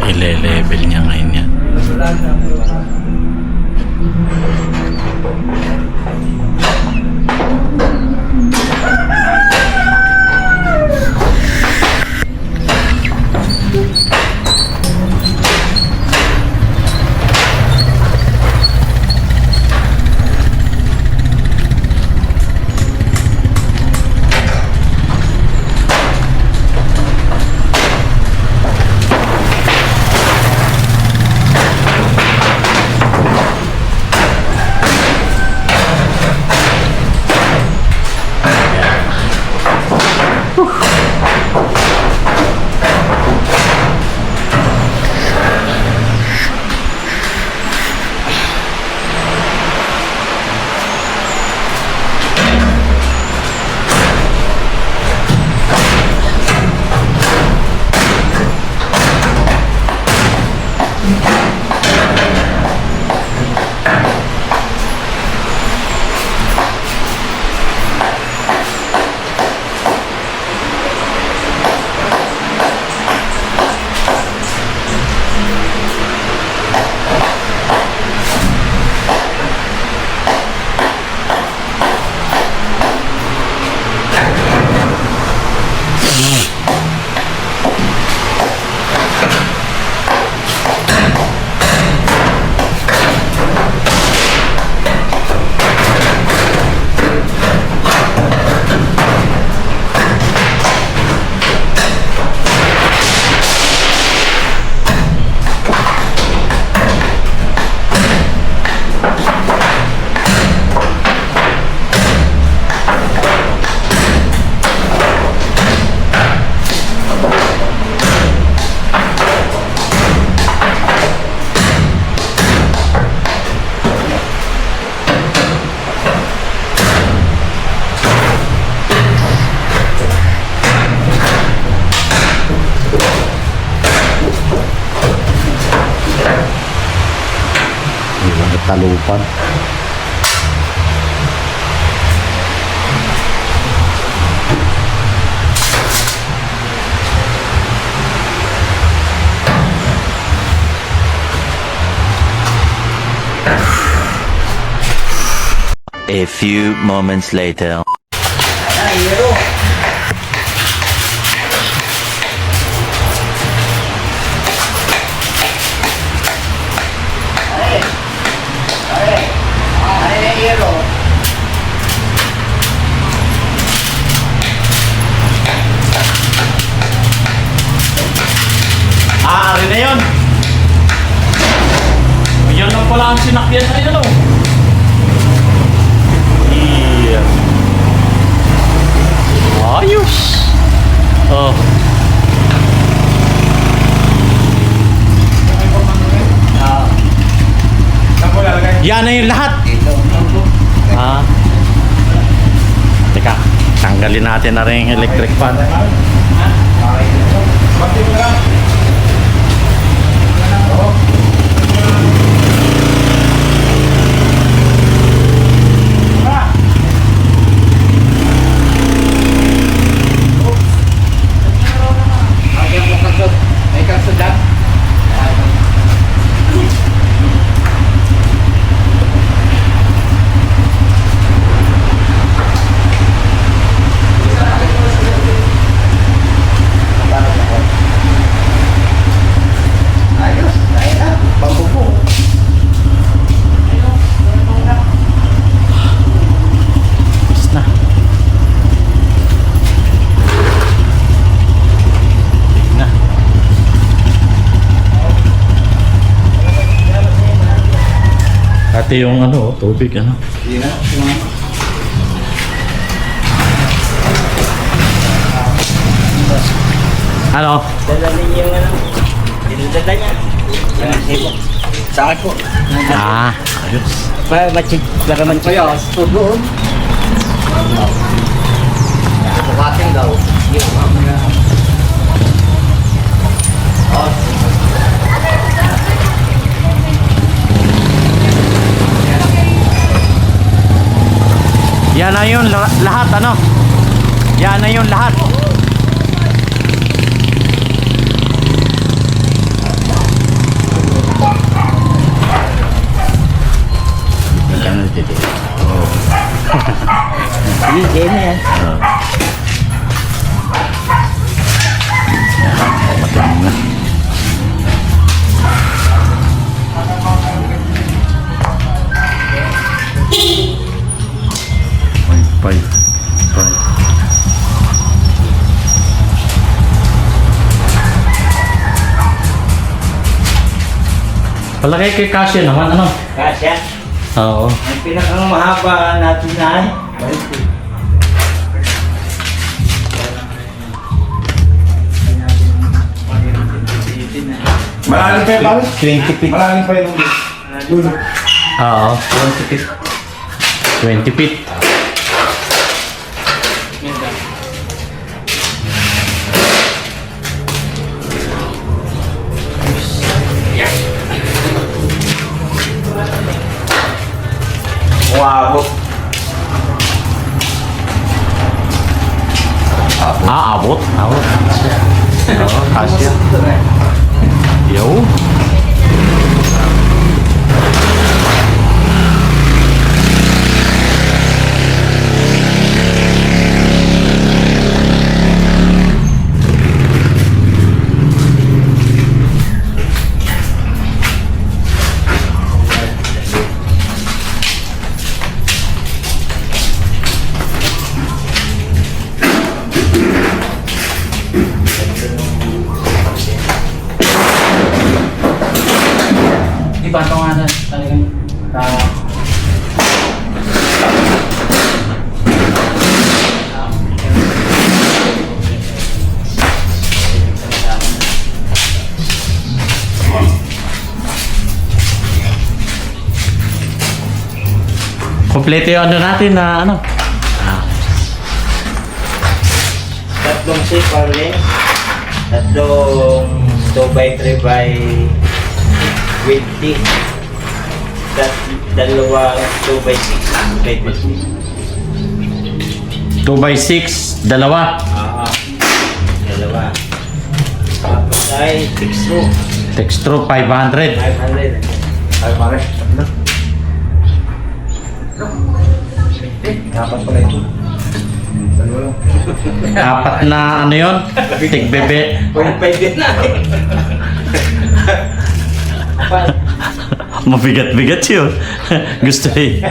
ile-level niya ngayon yan. Talupan. A few moments later. Ari na yun. Yan lang pala ang sinakyan na yun, oh. Yeah. Ayos. Oh. Yan na yung lahat. Ah. Teka, tanggalin natin na rin yung electric fan. Ito yung ano, tubig ano. Ano? Dala niya yung ano. Dinadala niya. Sa akin po. Ah, ayos. Para man-check. Kaya, doon. Bukating daw. Yan na yun lahat ano. Yan na yun lahat. Palagay kay Casio naman, ano? Kasya. Oo. Ang pinakang mahaba natin na ay 20. Malalim pa yun, pare? 20 feet. Malalim pa yun. Dulo. Oo. 20 feet. 20 feet. Umabot. Abot. Abot. Oo, Casio. Yo. Di ba ito nga talagang Kompleto yung ano natin na ano. Tatlong zipper ring. Tatlong 2x3 by 20. Dalawang 2x6. 2x6, dalawa. Dalawa. Tapos ay 6 row. Textro 500. 500. Ay, pare. Tatlo. Dapat pala ito. Dalawa lang. Apat na ano yun? Tigbebe. 0.5 din na. Mabigat-bigat yun. Gusto eh.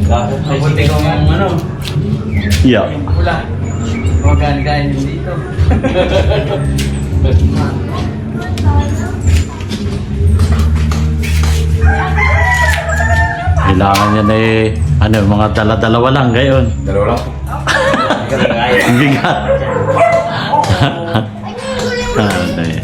mabuti kong ano, Yeah. pula. Maganda dito. Kailangan yan eh, ano, mga dala-dalawa lang gayon. Dalawa lang. Ang bigat. Ano eh.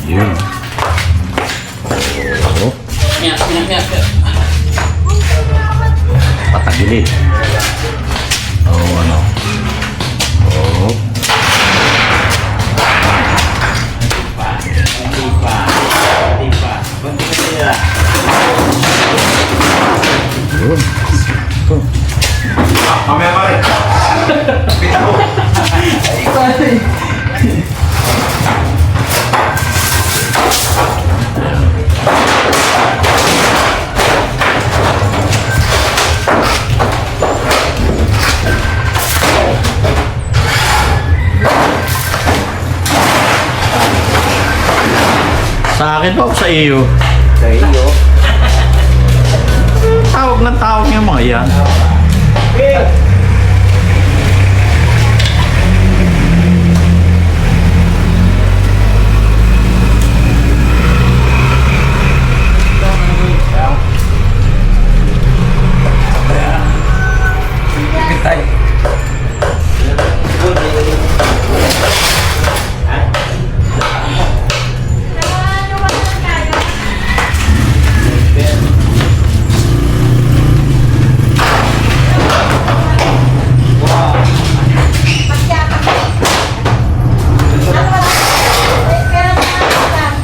Yun. Oh, patagilid. Oh, ano. Oh. Hindi pa. Kunti kasi nila. Yun. Mamaya, pare. Pita ko. Sa akin pa o sa iyo? Sa iyo. Tawag ng tawag yung mga yan.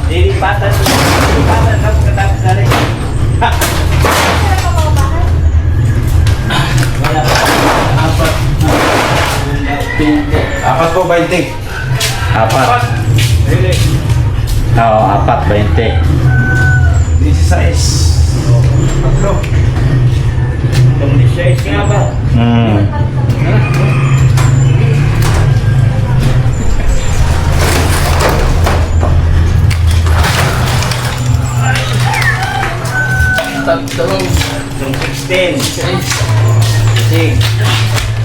Lilipatan na pagkatapos na rin. Wala pa. Apat po, 20. Apat. Really? Oo, apat, 20. 16. Tatlo. Itong 16 nga ba? Hmm. tatlong. Yung 16. Sige.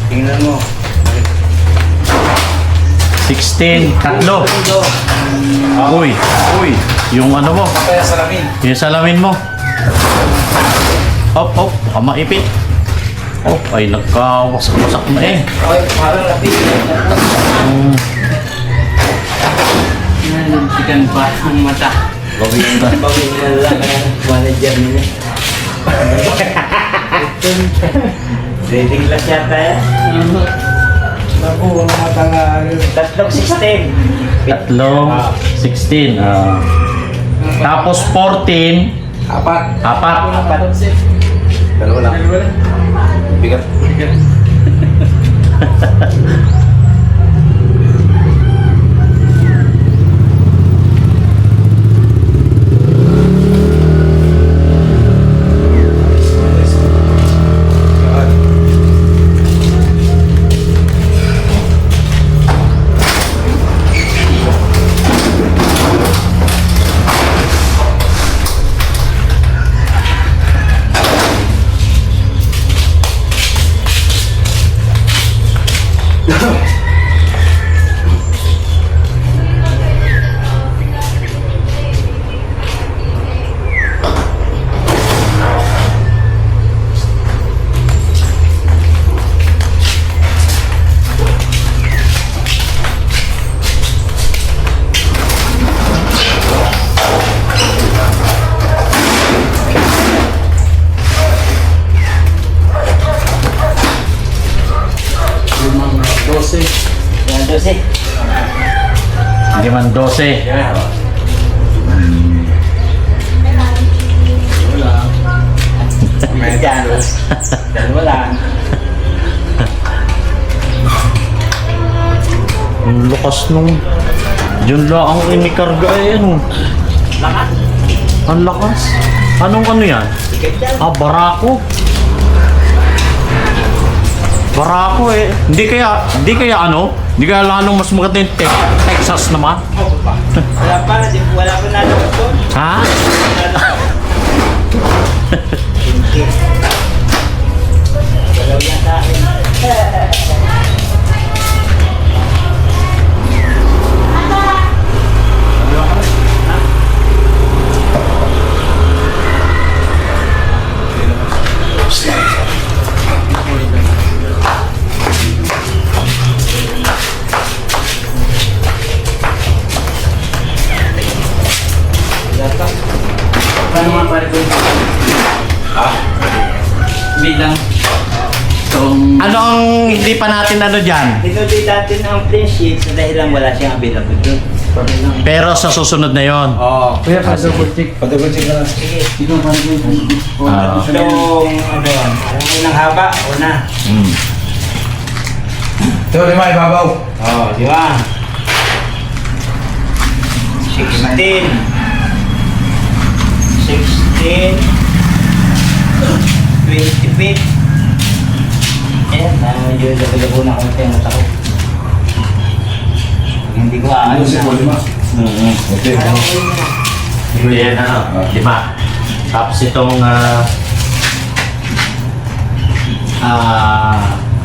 Tingnan mo. 16, tatlo. Uy, yung ano mo, Kaya salamin. yung salamin mo. Baka maipit. Ay nagkawasak-wasak na eh. Okay, parang lapit. Nanuntikan pa ang mata. Bawin mo lang ang manager nila. Reading class yata yan. Naku, ang mata nga. Tatlong 16. Tatlong 16. Tapos 14, Apat. apat. Dalawa lang. Bigat. Limang 12. Yan 12. Hindi man 12. Wala. Yan. Dalawa lang. Ang lakas nung... Diyan lang ang inikarga eh, ano. Lakas. Ang lakas. Anong ano yan? Bigat yan. Barako. Barako eh. Hindi kaya ano? Hindi kaya lalong mas maganda yung Texas naman? Wala pa nalabas doon. Ha? Hindi. Dalaw yan sa akin. Paano nga pare ko? Bilang. Ano ang hindi pa natin ano dyan? Tinuli natin ang plain sheets dahil lang wala siyang available doon. Pero sa susunod na yon. Oo. Kuya, pa-double check. Padagod check na lang. Sige. Dito pare ko. Itong ano yan. Ang unang haba. Una. Ito, lima, ibabaw. Oo, di ba? 16. 16. 20 feet. Ayan, medyo labo na konti ang mata ko. Hindi ko Ano aayos si na. Lima? Okay. Alam ko yun na. Yan ano, 5. Tapos itong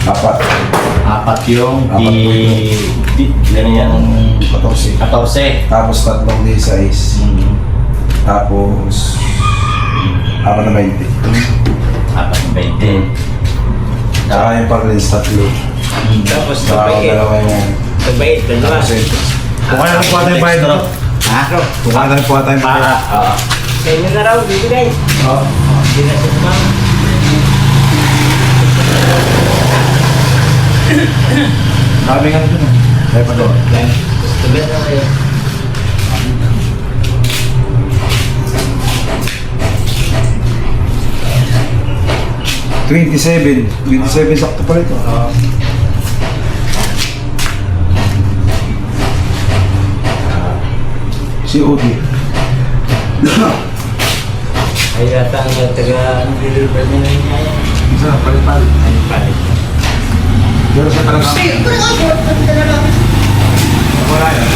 Apat. 4 yung Apat po ganyan. 14. 14. Tapos tatlong D6. Tapos 4 na 20. 20. Tsaka yung pang-lens tatlo. Tapos Tsaka tagbait. dalawa yung... Tagbait, dalawa. Tapos ito. Kung kaya po tayo bayad dito. Ha? Kung kaya po tayo bayad. Sa inyo na raw, bibigay. Oo. Hindi na sa tumama. Sabi nga dito na. Tayo pa doon. Tabi na kayo. $27 sakto pala ito. COD. Ay, yata ang taga-deliver na rin niya yan. Isa, palit-palit. Ay, palit. Pero sa talaga. Wala yan.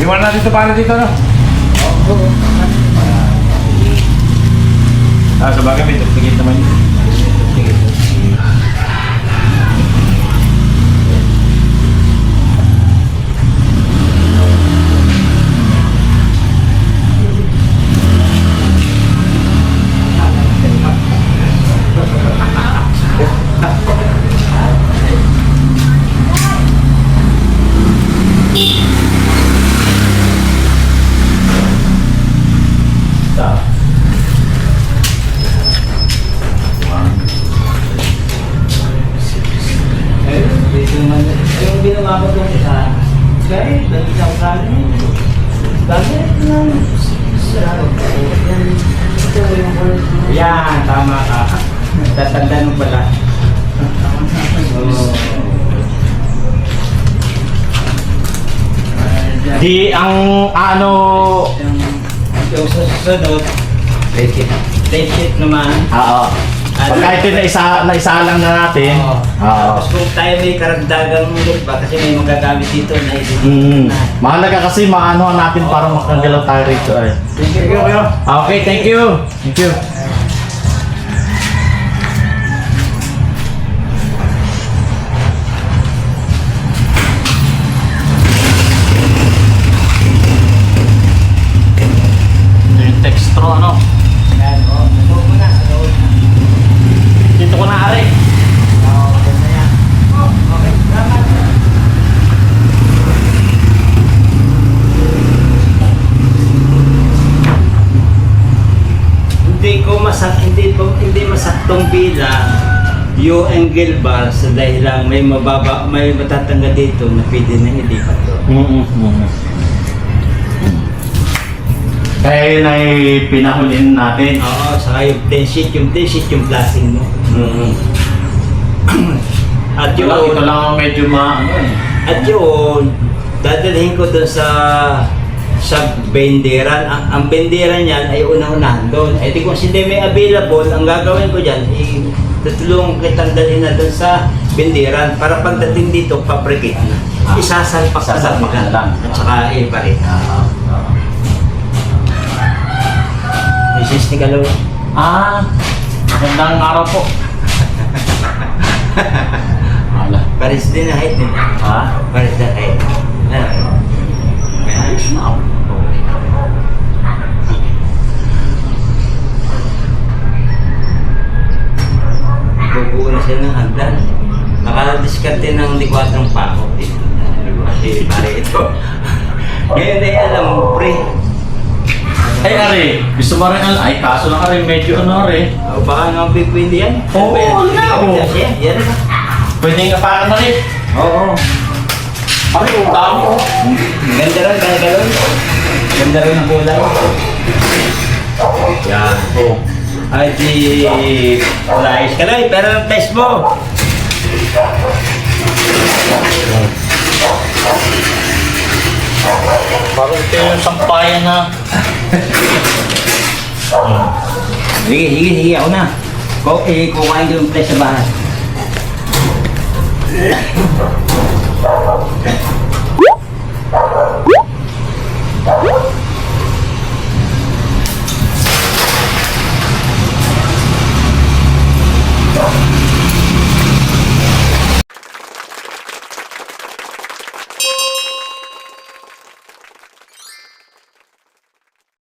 Iwan natin ito paano dito, no? Sa bagay, may tugtigit naman yun. Yung ginawa ko doon sa gaya, isang kali. Gaya ng yan, tama ka. Tatanda nung pala. Di ang ano... Yung susunod, legit naman. Oo. Pagka ito naisalang na natin. Oo. Tapos kung tayo may karagdagang ulit ba, kasi may magagamit dito na Mm. Mahalaga kasi maano natin para makagalaw tayo rito ay. Thank you, kuya. Okay, thank you. Thank you. Yung textro ano? Yan, o. Nasuot mo na. Dito ko na ari. Oo, ganda yan. Okay, salamat. Hindi masaktong bilang yung angle bar sa dahil lang may matatangga dito na pwede na ilipat doon. Kaya yun ay pinahulin natin. Oo, saka yung 10 sheet yung blasting mo. At Ito lang, ito lang ang medyo ano eh. At yun, dadalhin ko doon sa benderan. Ang benderan niyan ay unang-unahan doon. Eh di kung hindi may available, ang gagawin ko dyan, tutulungan kitang dalhin na doon sa benderan para pagdating dito, paprikit na. Isasalpak Isasalpak na lang. At saka iparit. Mrs. Nicolaw. Magandang araw po. Wala. Paris din na height din. Ha? Paris na height. Ayos na ako. Bubuo na siya ng hagdan. Nakadiskarte ng likwadang pako. Kasi pare ito. Ngayon ay alam mo, pre. Ay, Ari, gusto mo rin ay kaso lang Ari, medyo ano Ari. O baka nga pwede yan. Oo, wala. Yan na. Pwede nga parang Ari. Oo. Ari, ang dami oh. Ganda rin, galon. Ganda rin ang kulay. Yan. Oh. Ay, di... Flies ka lang, pero ang test mo. Parang ito yung sampayan na. Sige, ako na. Kukain ko yung flies sa bahay.